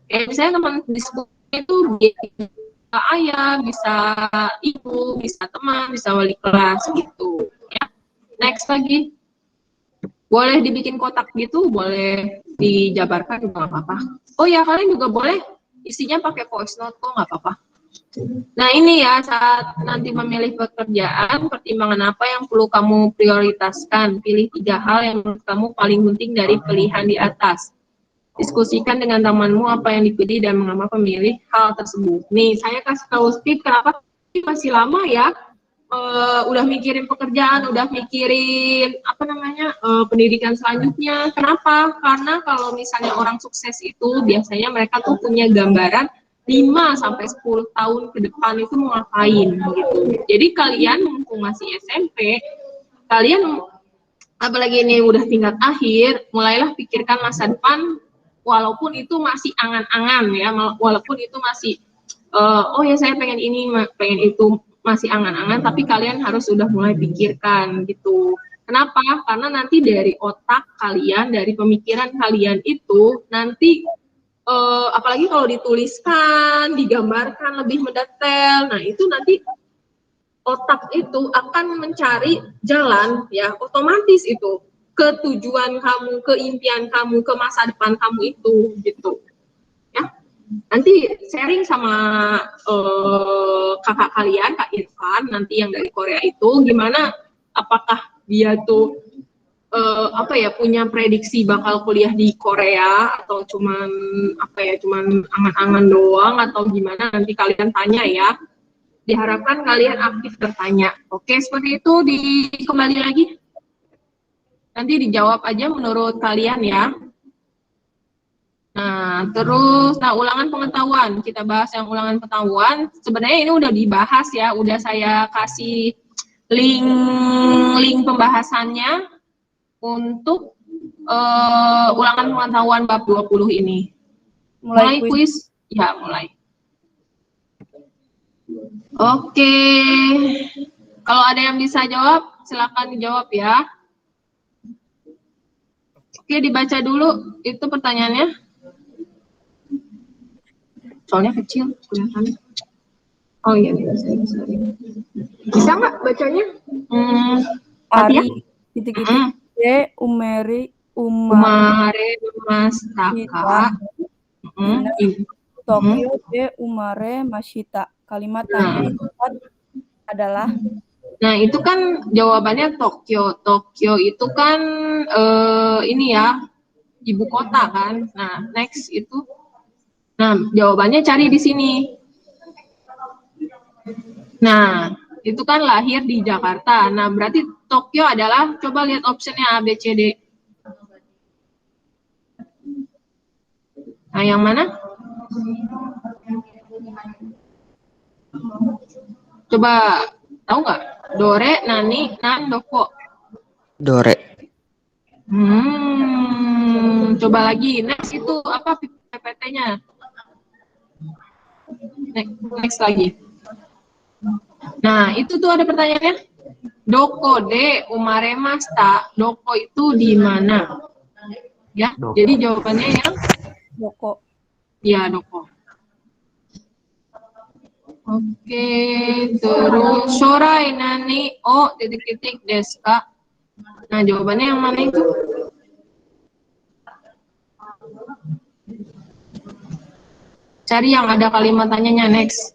Kayak misalnya teman diskusi itu bisa ayah, bisa ibu, bisa teman, bisa wali kelas gitu. Ya. Next lagi. Boleh dibikin kotak gitu, boleh dijabarkan juga nggak apa-apa. Oh ya, kalian juga boleh isinya pakai voice note kok nggak apa-apa. Nah ini ya, saat nanti memilih pekerjaan, pertimbangan apa yang perlu kamu prioritaskan. Pilih 3 hal yang menurut kamu paling penting dari pilihan di atas. Diskusikan dengan temanmu apa yang dipilih dan mengapa memilih hal tersebut. Nih, saya kasih tahu speed, kenapa masih lama ya. Udah mikirin pekerjaan, udah mikirin pendidikan selanjutnya. Kenapa? Karena kalau misalnya orang sukses itu biasanya mereka tuh punya gambaran 5-10 tahun ke depan itu mau ngapain gitu. Jadi kalian mumpung masih SMP, kalian apalagi ini udah tingkat akhir, mulailah pikirkan masa depan walaupun itu masih angan-angan ya, walaupun itu masih oh ya saya pengen ini, pengen itu, masih angan-angan, tapi kalian harus sudah mulai pikirkan gitu. Kenapa? Karena nanti dari otak kalian, dari pemikiran kalian itu nanti apalagi kalau dituliskan, digambarkan lebih mendetail, nah itu nanti otak itu akan mencari jalan ya, otomatis itu ke tujuan kamu, ke impian kamu, ke masa depan kamu itu gitu. Ya. Nanti sharing sama kakak kalian, Kak Irfan, nanti yang dari Korea itu, gimana apakah dia tuh punya prediksi bakal kuliah di Korea atau cuman angan-angan doang atau gimana, nanti kalian tanya ya. Diharapkan kalian aktif bertanya. Oke, seperti itu, kembali lagi. Nanti dijawab aja menurut kalian ya. Nah, terus, ulangan pengetahuan. Kita bahas yang ulangan pengetahuan. Sebenarnya ini udah dibahas ya, udah saya kasih link pembahasannya untuk ulangan pengetahuan bab 20 ini. Mulai kuis? Ya, mulai. Oke. Kalau ada yang bisa jawab, silakan dijawab ya. Oke, dibaca dulu itu pertanyaannya. Soalnya kecil kelihatannya. Oh iya, bisa nggak bacanya? Ari titik-titik D umare mastaka Tokyo D umare mashita. Kalimat tanya yang tepat adalah, nah itu kan jawabannya Tokyo. Tokyo itu kan ini ya, ibu kota kan. Nah, next itu. Nah, jawabannya cari di sini. Nah, itu kan lahir di Jakarta. Nah, berarti Tokyo adalah, coba lihat optionnya A, B, C, D. Nah, yang mana? Coba, tahu nggak? Dore, Nani, Nan, Doko. Dore. Coba lagi. Next itu apa PPT-nya? Next lagi. Nah, itu tuh ada pertanyaannya. Doko de umaremashita. Doko itu di mana? Ya, Doko. jadi jawabannya yang Doko. ya, Doko. Oke, terus shorai nani o titik-titik desu ka? Nah, jawabannya yang mana itu? Cari yang ada kalimat tanyanya, next.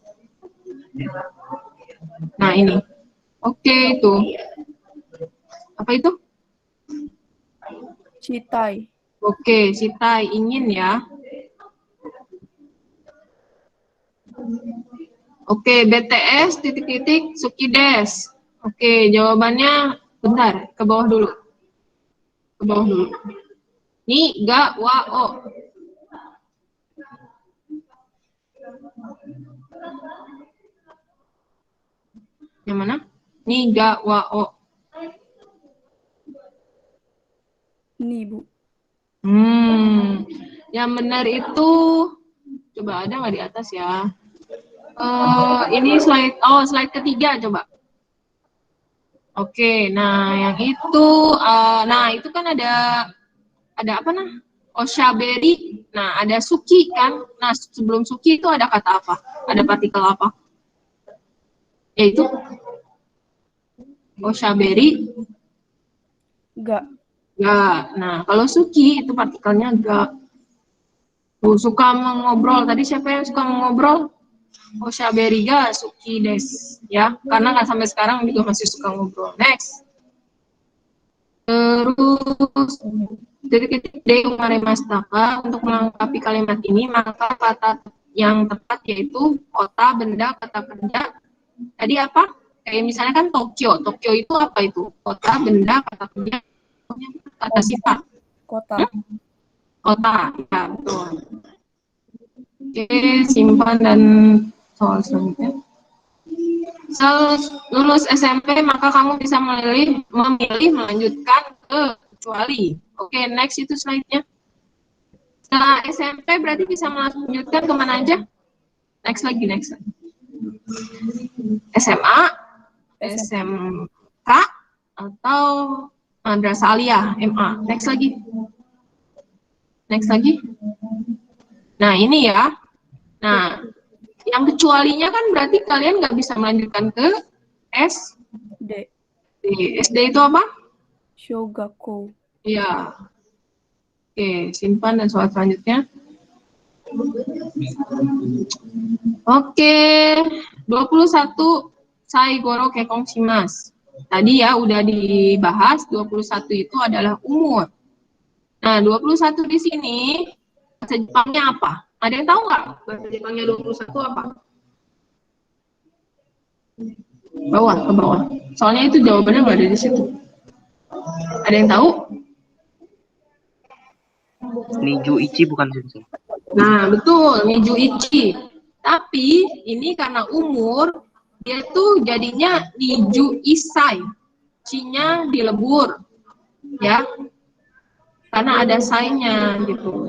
Nah, ini. Oke, itu. Apa itu? Citai. Oke, Sitai ingin ya. Oke, BTS titik-titik Sukides. Oke, jawabannya bentar, ke bawah dulu. Ke bawah dulu. Ni ga wa o. Yang mana? Ni ga wa o. Ini, Bu. Yang benar itu coba ada nggak di atas ya? Ini slide ketiga coba. Oke, nah yang itu, nah itu kan ada apa nah? Oshaberi, nah ada Suki kan? Nah sebelum Suki itu ada kata apa? Ada partikel apa? Yaitu Oshaberi. Ga. Ga. Nah kalau Suki itu partikelnya ga. Tuh, suka mengobrol. Tadi siapa yang suka mengobrol? Oshaberi ga Suki des. Ya, karena nggak sampai sekarang juga masih suka ngobrol. Next. Terus titik-titik D umaremashita. Untuk melengkapi kalimat ini, maka kata yang tepat yaitu kota, benda, kata kerja. Tadi apa? Kayak misalnya kan Tokyo. Tokyo itu apa itu? Kota, benda, kata kerja, kata sifat. Kota. Kota, ya betul. Oke, simpan dan soal selanjutnya. Lulus SMP, maka kamu bisa memilih melanjutkan ke kecuali. Oke, next itu slide-nya. Setelah SMP berarti bisa melanjutkan kemana aja? Next lagi. SMA, SMK, atau madrasah aliyah, MA. Next lagi. Nah, ini ya. Nah, yang kecualinya kan berarti kalian nggak bisa melanjutkan ke SD. SD itu apa? Shogakko. Iya. Oke, simpan dan soal selanjutnya. Oke, 21 Saigoro Kekong Shimasu. Tadi ya udah dibahas, 21 itu adalah umur. Nah, 21 di sini bahasa Jepangnya apa? Ada yang tahu nggak bahasa Jepangnya 21 apa? Ke bawah. Soalnya itu jawabannya nggak ada di situ. Ada yang tahu? Niju Ichi bukan sensei. Nah, betul, Niju Ichi. Tapi ini karena umur, dia tuh jadinya Niju Isai. C-nya dilebur. Ya. Karena ada sai-nya gitu.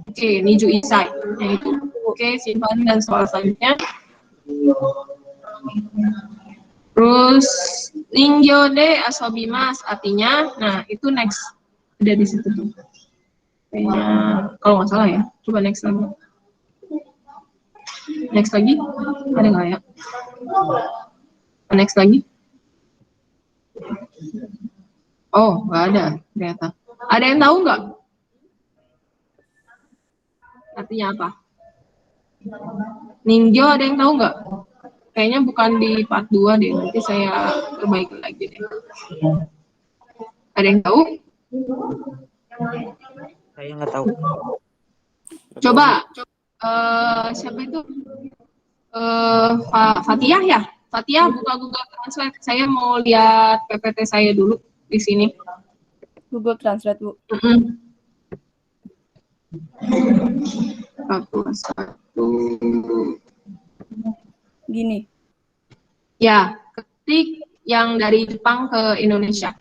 Oke, Niju Isai. Yang itu. Oke, simpan dan soal selanjutnya. Terus Ningyo de asobimas artinya, nah itu next. Ada di situ tuh. Kayaknya kalau nggak salah ya. Coba next lagi. Next lagi. Ada nggak ya? Next lagi. Oh, nggak ada ternyata. Ada yang tahu nggak? Artinya apa? Ningyo ada yang tahu nggak? Kayaknya bukan di part 2 deh. Nanti saya perbaiki lagi deh. Ada yang tahu? Saya nggak tahu. Coba siapa itu? Fatihah ya? Fatia, buka Google Translate. Saya mau lihat PPT saya dulu di sini. Google Translate, Bu. Satu. Gini. Ya, ketik yang dari Jepang ke Indonesia.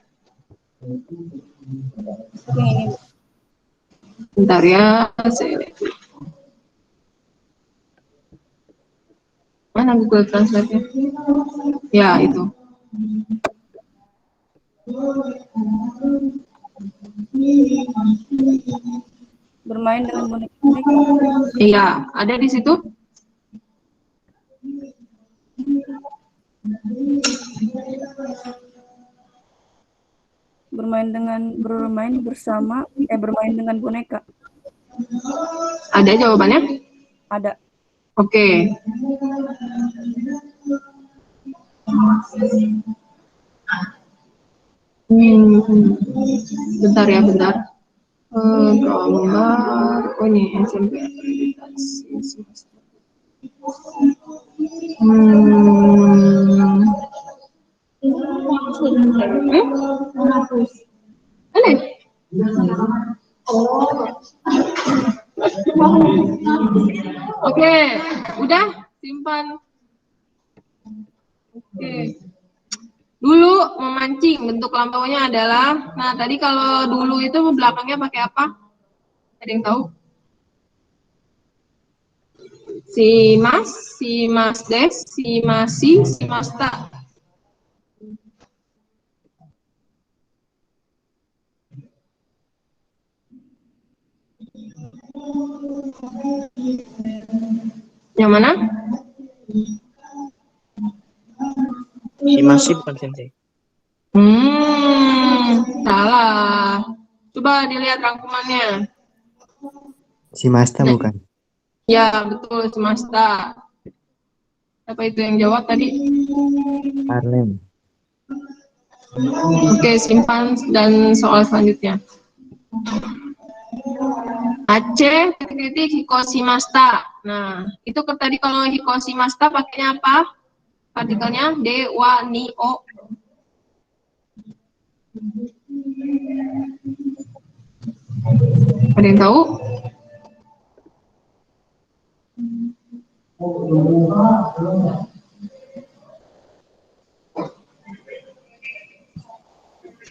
Yang ini, Bu. Bentar ya, saya lihat. Mana Google Translate-nya? Ya, itu. Bermain dengan boneka-boneka. Iya, ada di situ. Bermain dengan boneka. Ada jawabannya? Ada. Oke. Bentar ya, bentar. Gambar. Oh, ini SMP akreditasi. Oke, udah simpan. Oke. Dulu memancing, bentuk lampaunya adalah, nah tadi kalau dulu itu belakangnya pakai apa? Ada yang tahu? Si mas, si masdes, si masi, si masta. Yang mana? Si masih bukan sensei. Salah. Coba dilihat rangkumannya. Si Masta bukan? Ya, betul, semesta. Siapa itu yang jawab tadi? Harlem. Oke, simpan dan soal selanjutnya. Aceh titik hikoshimashita. Nah, itu tadi kalau hikoshimashita pakainya apa? Partikelnya D, wa, ni, o. Ada yang tahu?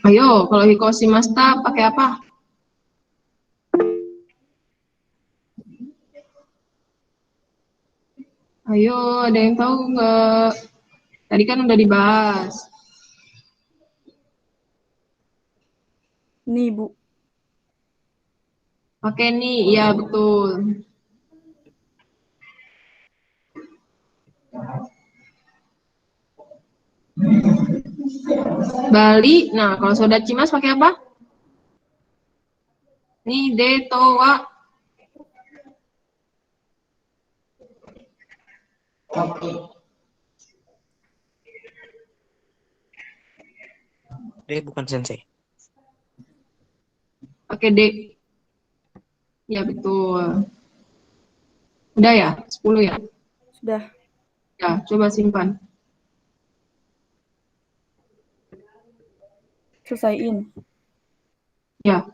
Ayo, kalau hikoshimashita pakai apa? Ayo, ada yang tahu nggak? Tadi kan udah dibahas. Nih, Bu. Pakai nih, iya betul. Bali, nah kalau soda cimas pakai apa? Nih, de, to, wa. D bukan sensei. Pakai D. Ya betul. Udah ya? 10 ya? Sudah. Ya, coba simpan. Selesaiin. Ya.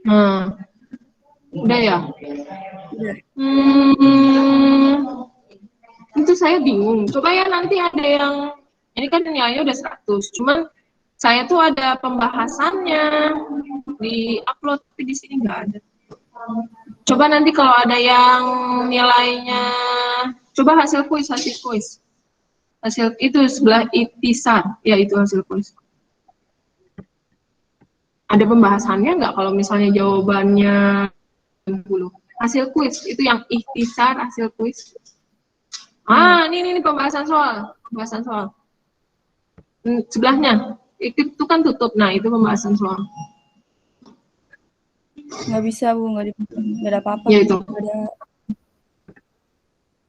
Nah, udah ya? Udah. Itu saya bingung. Coba ya nanti ada yang, ini kan nilainya udah 100, cuman saya tuh ada pembahasannya di upload, tapi di sini nggak ada. Coba nanti kalau ada yang nilainya, coba hasil kuis. Hasil itu sebelah itisar, ya itu hasil kuis. Ada pembahasannya nggak kalau misalnya jawabannya 10? Hasil kuis, itu yang ikhtisar hasil kuis. Ini pembahasan soal. Sebelahnya, itu kan tutup, nah itu pembahasan soal. Nggak bisa, Bu, nggak ada apa-apa. Ya itu. Nggak ada.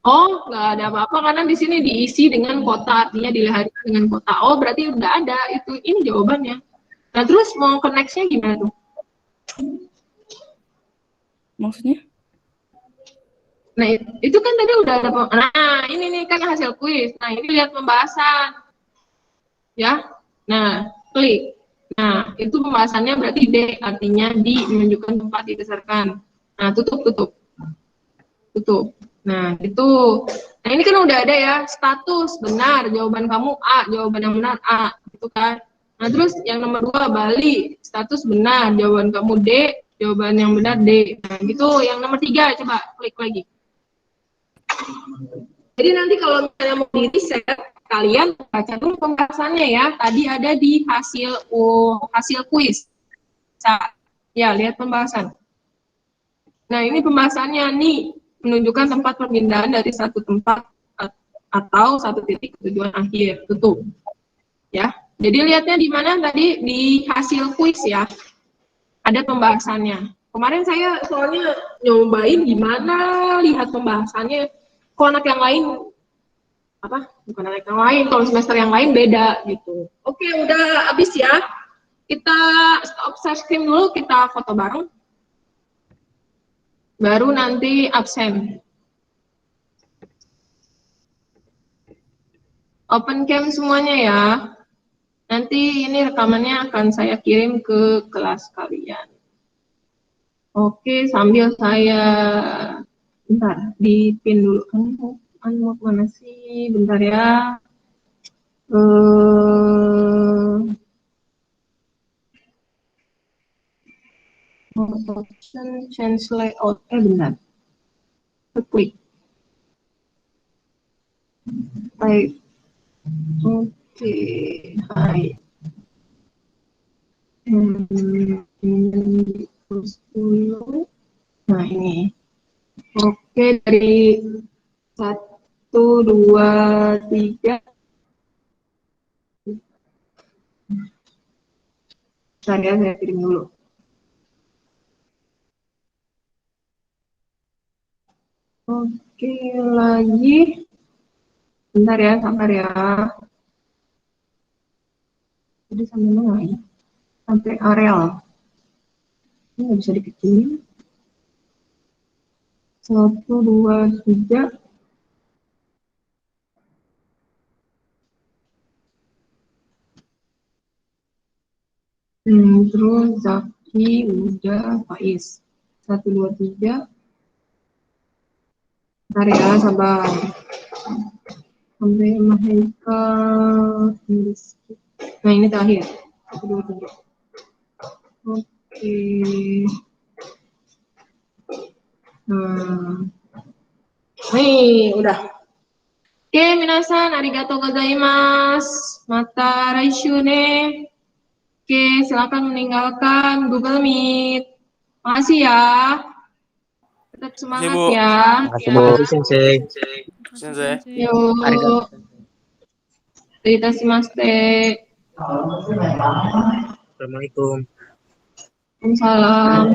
Oh, nggak ada apa-apa karena di sini diisi dengan kota, artinya dilihat dengan kota. Oh, berarti udah ada itu. Ini jawabannya. Nah, terus mau ke next-nya gimana tuh? Maksudnya? Nah, itu kan tadi udah ada. Nah, ini nih kan hasil kuis. Nah, ini lihat pembahasan. Ya. Nah, klik. Nah, itu pembahasannya berarti D, artinya di menunjukkan tempat dibesarkan. Nah, tutup. Nah, itu. Nah, ini kan udah ada ya, status benar, jawaban kamu A, jawaban yang benar A, gitu kan. Nah, terus yang nomor 2, Bali, status benar, jawaban kamu D, jawaban yang benar D. Nah, gitu. Yang nomor 3, coba klik lagi. Jadi nanti kalau misalnya mau di riset, kalian baca dulu pembahasannya ya. Tadi ada di hasil kuis. Ya, lihat pembahasan. Nah, ini pembahasannya nih, menunjukkan tempat perpindahan dari satu tempat atau satu titik tujuan akhir. Tutup. Ya. Jadi lihatnya di mana tadi? Di hasil kuis ya. Ada pembahasannya. Kemarin saya soalnya nyobain gimana lihat pembahasannya. Kok anak yang lain bukan anak yang lain, kalau semester yang lain beda gitu. Oke, udah habis ya. Kita stop share screen dulu, kita foto bareng. Baru nanti absen. Open cam semuanya ya. Nanti ini rekamannya akan saya kirim ke kelas kalian. Oke, sambil saya bentar di pin dulu. Mau kemana sih? Bentar ya. Option change layout. Bentar. Klik. Baik. Oke. Hai. Terus dulu. Nah, ini. Oke, dari 1, 2, 3. Saya kirim dulu. Oke, lagi. Bentar ya, sabar ya. Jadi sampai mana ya? Sampai areal. Ini nggak bisa dikecilin. 1, 2, 3. Terus Zaki udah Faiz. 1, 2, 3. Bentar ya, sabar. Sampai Maheka Inggris. Nah, ini terakhir. 1, 2, 3. Oke. Nih, udah. Oke, minasan, arigatou gozaimasu. Mata raishune. Oke, silakan meninggalkan Google Meet. Makasih ya. Tetap semangat Bu. ya. Makasih Bu. Sensei. Sensei. Yuk. Terima kasih. Assalamualaikum. Waalaikumsalam.